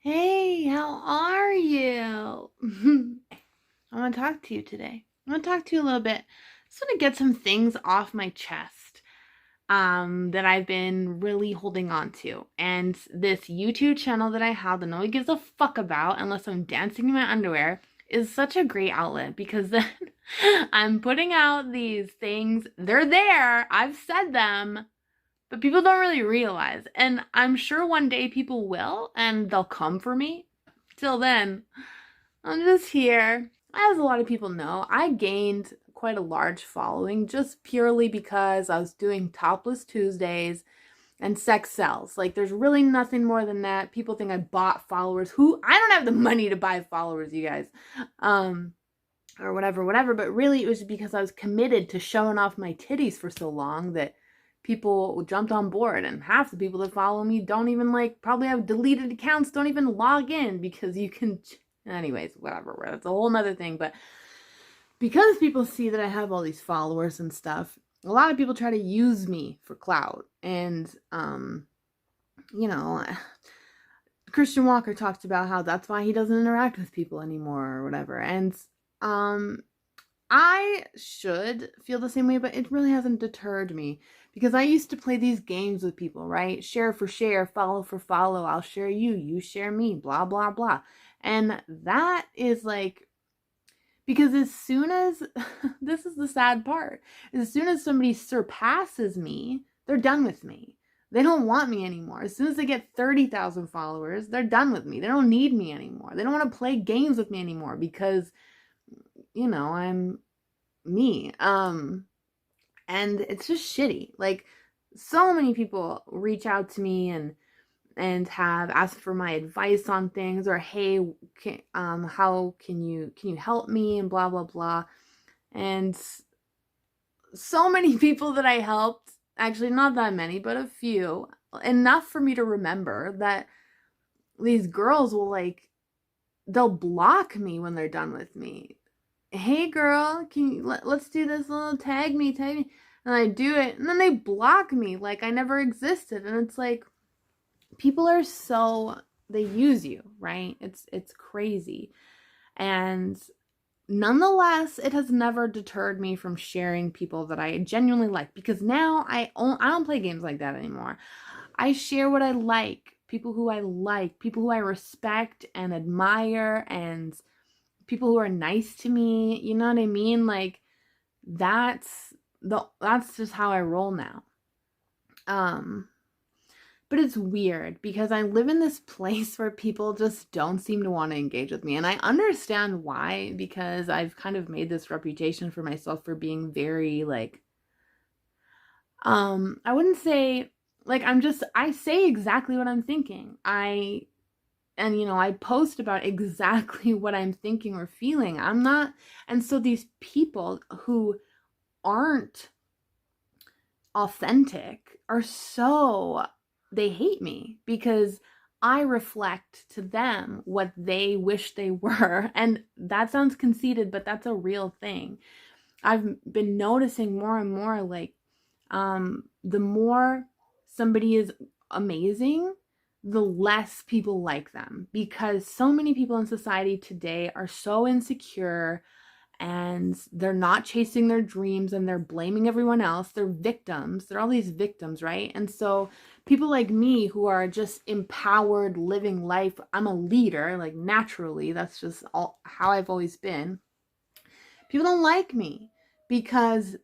Hey, how are you? I want to talk to you today. I want to talk to you a little bit. Just want to get some things off my chest that I've been really holding on to. And this YouTube channel that I have that nobody gives a fuck about unless I'm dancing in my underwear is such a great outlet because then I'm putting out these things. They're there. I've said them, but people don't really realize. And I'm sure one day people will and they'll come for me. Till then, I'm just here. As a lot of people know, I gained quite a large following just purely because I was doing Topless Tuesdays and sex sells. Like, there's really nothing more than that. People think I bought followers. I don't have the money to buy followers, you guys. Or whatever. But really, it was because I was committed to showing off my titties for so long that people jumped on board. And half the people that follow me don't even, probably have deleted accounts, don't even log in because you can. Anyways, whatever. That's a whole nother thing. But because people see that I have all these followers and stuff, a lot of people try to use me for clout. And, you know, Christian Walker talked about how that's why he doesn't interact with people anymore or whatever. And I should feel the same way, but it really hasn't deterred me because I used to play these games with people, right? Share for share, follow for follow. I'll share you, you share me, blah, blah, blah. And that is because as soon as, this is the sad part, as soon as somebody surpasses me, they're done with me. They don't want me anymore. As soon as they get 30,000 followers, they're done with me. They don't need me anymore. They don't want to play games with me anymore because, I'm me. And it's just shitty. So many people reach out to me and have asked for my advice on things, or hey, how can you help me, and blah blah blah. And so many people that I helped, actually not that many, but a few, enough for me to remember that these girls will they'll block me when they're done with me. Hey girl, can you let's do this little tag me, and I do it, and then they block me like I never existed. And it's people are they use you, right? It's crazy. And nonetheless, it has never deterred me from sharing people that I genuinely like, because now I don't play games like that anymore. I share what I like, people who I respect and admire, and people who are nice to me. You know what I mean? That's just how I roll now. But it's weird because I live in this place where people just don't seem to want to engage with me. And I understand why, because I've kind of made this reputation for myself for being very I wouldn't say I say exactly what I'm thinking. I post about exactly what I'm thinking or feeling. And so these people who aren't authentic they hate me because I reflect to them what they wish they were. And that sounds conceited, but that's a real thing. I've been noticing more and more, the more somebody is amazing, the less people like them, because so many people in society today are so insecure and they're not chasing their dreams and they're blaming everyone else. They're victims. They're all these victims, right? And so people like me who are just empowered, living life, I'm a leader, naturally. That's just how I've always been. People don't like me because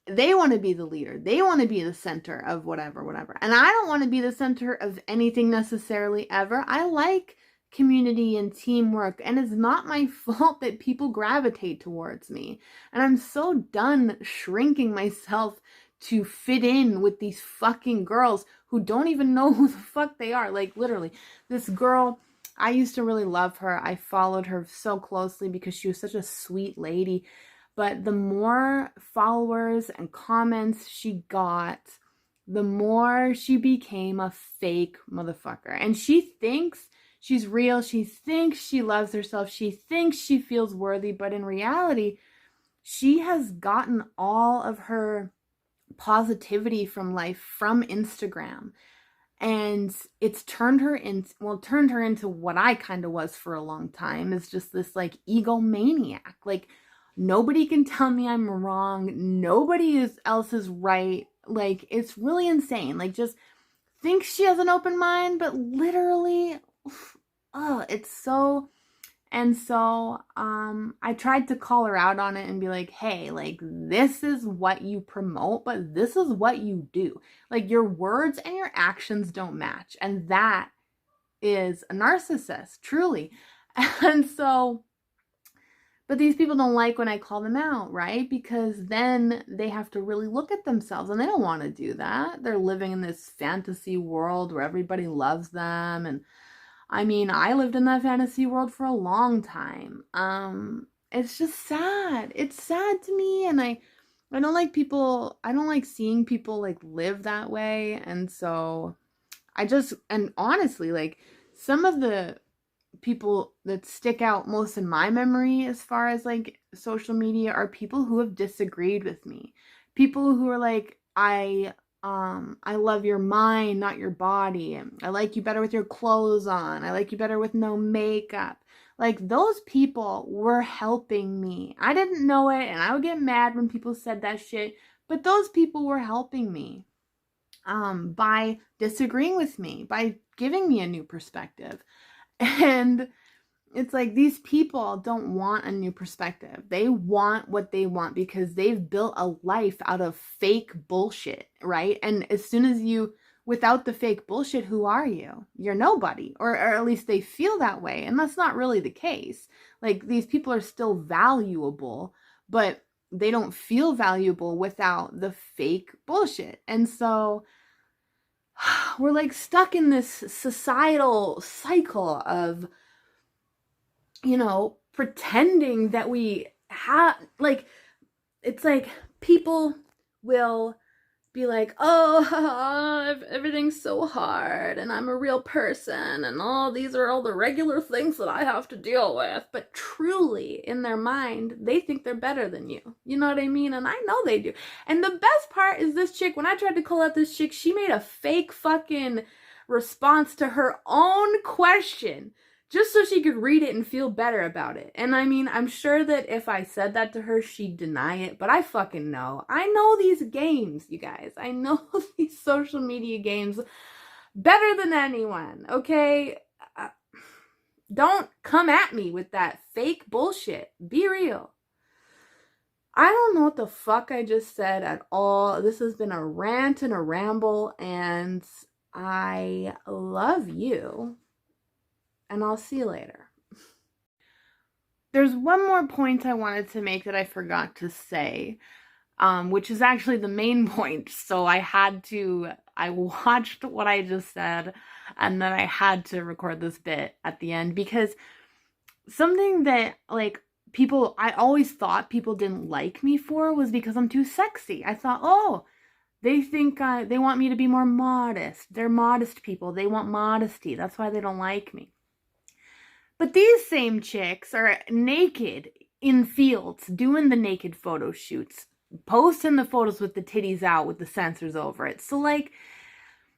they want to be the leader. They want to be the center of whatever. And I don't want to be the center of anything necessarily ever. I like community and teamwork, and it's not my fault that people gravitate towards me. And I'm so done shrinking myself to fit in with these fucking girls who don't even know who the fuck they are. Literally, this girl, I used to really love her. I followed her so closely because she was such a sweet lady. But the more followers and comments she got, the more she became a fake motherfucker. And she thinks she's real. She thinks she loves herself. She thinks she feels worthy. But in reality, she has gotten all of her positivity from life from Instagram. And it's turned her into what I kind of was for a long time, is just this like egomaniac. Like, nobody can tell me I'm wrong. Nobody else is right. Like, it's really insane. Like, just thinks she has an open mind, but literally, oh, it's so. And so I tried to call her out on it and be like, hey, like, this is what you promote, but this is what you do. Like, your words and your actions don't match. And that is a narcissist, truly. And so, but these people don't like when I call them out, right? Because then they have to really look at themselves, and they don't want to do that. They're living in this fantasy world where everybody loves them. And I mean, I lived in that fantasy world for a long time. It's just sad. It's sad to me, and I don't like seeing people like live that way. And so and honestly, like, some of the people that stick out most in my memory as far as like social media are people who have disagreed with me. People who are like, I love your mind, not your body. I like you better with your clothes on. I like you better with no makeup. Like, those people were helping me. I didn't know it, and I would get mad when people said that shit, but those people were helping me by disagreeing with me, by giving me a new perspective. And it's like, these people don't want a new perspective. They want what they want because they've built a life out of fake bullshit, right? And as soon as without the fake bullshit, who are you? You're nobody, or at least they feel that way. And that's not really the case. Like, these people are still valuable, but they don't feel valuable without the fake bullshit. And so we're like stuck in this societal cycle of, pretending that we have, like, it's like people will be like, oh, everything's so hard, and I'm a real person, and these are all the regular things that I have to deal with. But truly, in their mind, they think they're better than you. You know what I mean? And I know they do. And the best part is, this chick, when I tried to call out this chick, she made a fake fucking response to her own question, just so she could read it and feel better about it. And I mean, I'm sure that if I said that to her, she'd deny it, but I fucking know. I know these games, you guys. I know these social media games better than anyone, okay? Don't come at me with that fake bullshit. Be real. I don't know what the fuck I just said at all. This has been a rant and a ramble, and I love you. And I'll see you later. There's one more point I wanted to make that I forgot to say, which is actually the main point. So I watched what I just said, and then I had to record this bit at the end, because something that, like, I always thought people didn't like me for was because I'm too sexy. I thought, oh, they think they want me to be more modest. They're modest people. They want modesty. That's why they don't like me. But these same chicks are naked in fields, doing the naked photo shoots, posting the photos with the titties out with the censors over it. So, like,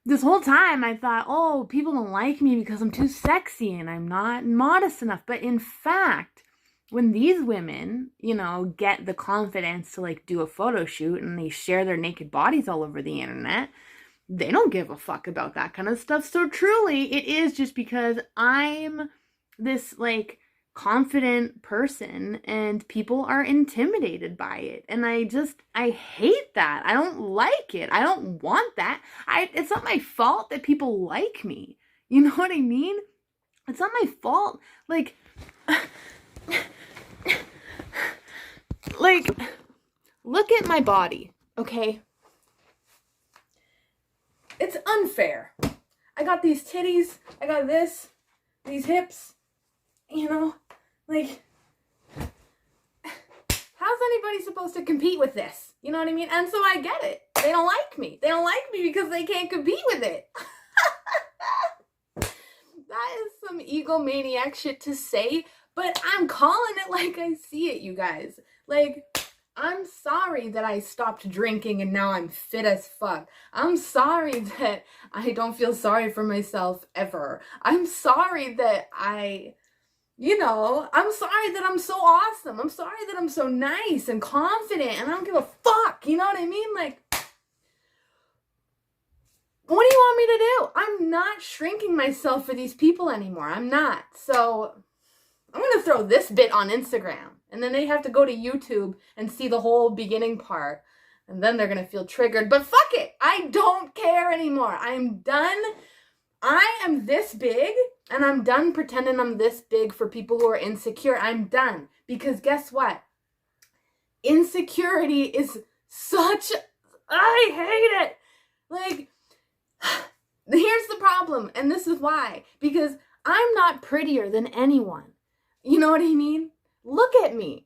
this whole time I thought, oh, people don't like me because I'm too sexy and I'm not modest enough. But in fact, when these women, get the confidence to, like, do a photo shoot and they share their naked bodies all over the internet, they don't give a fuck about that kind of stuff. So truly, it is just because I'm this, like, confident person and people are intimidated by it. And I hate that. I don't like it. I don't want that. It's not my fault that people like me. You know what I mean? It's not my fault. Like, look at my body, okay? It's unfair. I got these titties, I got these hips, like, how's anybody supposed to compete with this? You know what I mean? And so I get it. They don't like me. They don't like me because they can't compete with it. That is some egomaniac shit to say, but I'm calling it like I see it, you guys. Like, I'm sorry that I stopped drinking and now I'm fit as fuck. I'm sorry that I don't feel sorry for myself ever. I'm sorry that I'm sorry that I'm so awesome. I'm sorry that I'm so nice and confident and I don't give a fuck. You know what I mean? Like, what do you want me to do? I'm not shrinking myself for these people anymore. I'm not. So I'm going to throw this bit on Instagram. And then they have to go to YouTube and see the whole beginning part. And then they're going to feel triggered. But fuck it. I don't care anymore. I'm done. I am this big. And I'm done pretending I'm this big for people who are insecure. I'm done. Because guess what? Insecurity is such... I hate it. Like, here's the problem. And this is why. Because I'm not prettier than anyone. You know what I mean? Look at me.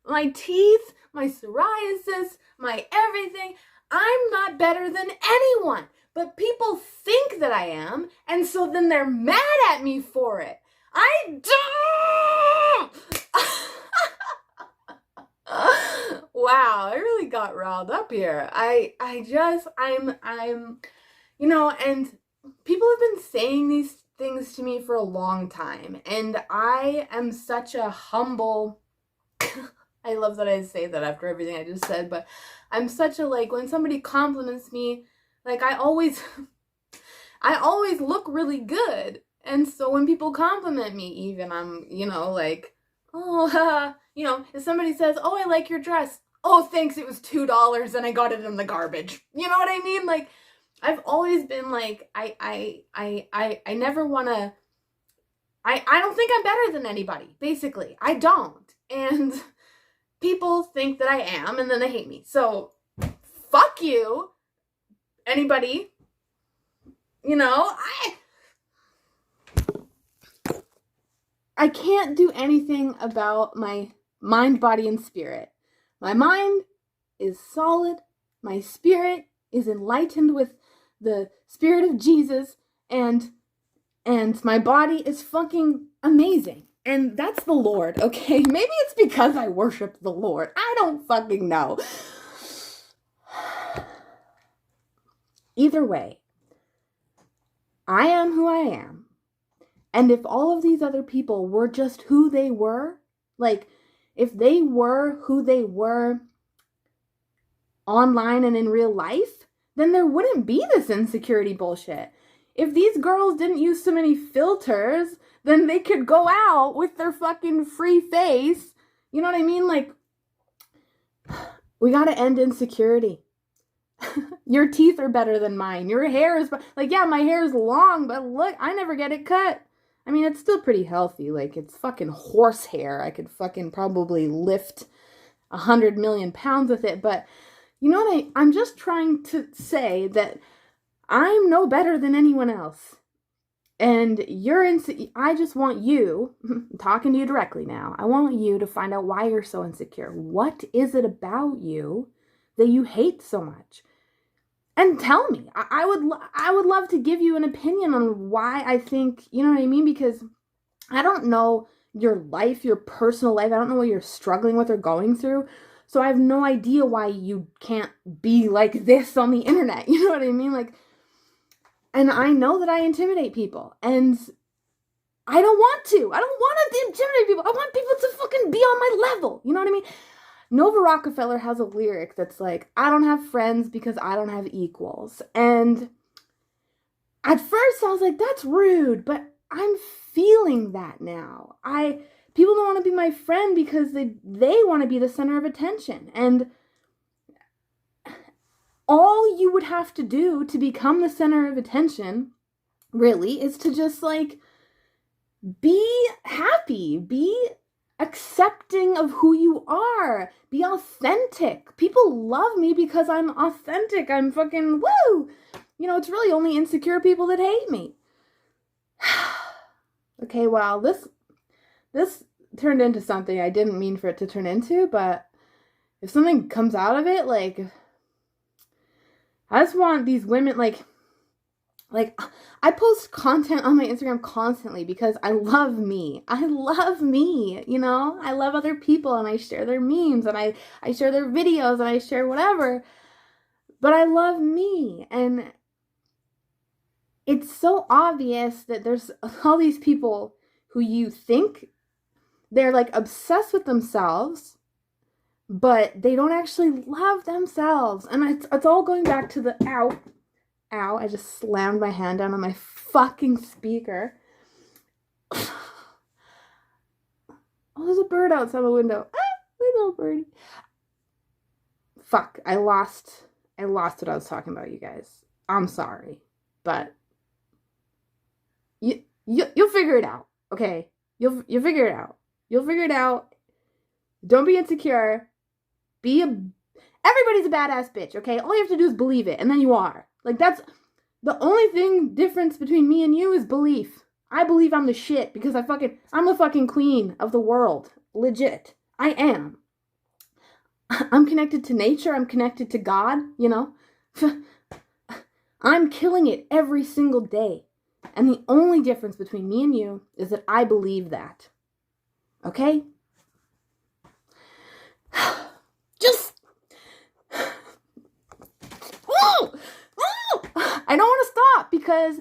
My teeth, my psoriasis, my everything. I'm not better than anyone. But people think that I am, and so then they're mad at me for it. I don't! Wow, I really got riled up here. I'm, and people have been saying these things to me for a long time, and I am such a humble... I love that I say that after everything I just said, but I'm such a, like, when somebody compliments me, like, I always look really good. And so when people compliment me, even, I'm, like, oh, if somebody says, oh, I like your dress. Oh, thanks, it was $2 and I got it in the garbage. You know what I mean? Like, I've always been like, I never want to, I don't think I'm better than anybody, basically. I don't. And people think that I am, and then they hate me. So, fuck you, anybody. I can't do anything about my mind, body, and spirit. My mind is solid. My spirit is enlightened with the spirit of Jesus, and my body is fucking amazing. And that's the Lord, okay? Maybe it's because I worship the Lord. I don't fucking know. Either way, I am who I am. And if all of these other people were just who they were, like, if they were who they were online and in real life, then there wouldn't be this insecurity bullshit. If these girls didn't use so many filters, then they could go out with their fucking free face. You know what I mean? Like, we gotta end insecurity. Your teeth are better than mine. Your hair is... Like, yeah, my hair is long, but look, I never get it cut. I mean, it's still pretty healthy. Like, it's fucking horse hair. I could fucking probably lift 100 million pounds with it. But, you know what? I'm just trying to say that I'm no better than anyone else. And I just want you, I'm talking to you directly now, I want you to find out why you're so insecure. What is it about you that you hate so much? And tell me. I would love to give you an opinion on why I think, you know what I mean? Because I don't know your life, your personal life. I don't know what you're struggling with or going through. So I have no idea why you can't be like this on the internet. You know what I mean? Like, and I know that I intimidate people, and I don't want to. I don't want to intimidate people. I want people to fucking be on my level. You know what I mean? Nova Rockefeller has a lyric that's like, I don't have friends because I don't have equals. And at first I was like, that's rude, but I'm feeling that now. People don't want to be my friend because they want to be the center of attention. And all you would have to do to become the center of attention, really, is to just, like, be happy, be accepting of who you are, be authentic. People love me because I'm authentic. I'm fucking woo. It's really only insecure people that hate me. Okay, well, this turned into something I didn't mean for it to turn into, but if something comes out of it, like, I just want these women, like, Like, I post content on my Instagram constantly because I love me. I love me, you know? I love other people, and I share their memes, and I share their videos, and I share whatever. But I love me. And it's so obvious that there's all these people who you think they're like obsessed with themselves, but they don't actually love themselves. And it's all going back to the ow, I just slammed my hand down on my fucking speaker. Oh, there's a bird outside the window. Little birdie. Fuck, I lost what I was talking about, you guys. I'm sorry, but you'll figure it out, okay? You'll figure it out. You'll figure it out. Don't be insecure. Everybody's a badass bitch, okay? All you have to do is believe it, and then you are. Like, that's the only difference between me and you is belief. I believe I'm the shit because I'm the fucking queen of the world. Legit. I am. I'm connected to nature. I'm connected to God, you know? I'm killing it every single day. And the only difference between me and you is that I believe that. Okay? Just... I don't want to stop because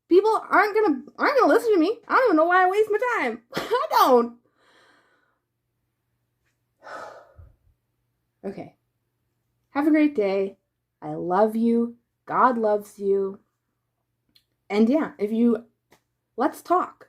people aren't gonna listen to me. I don't even know why I waste my time. I don't. Okay. Have a great day. I love you. God loves you. And yeah, let's talk.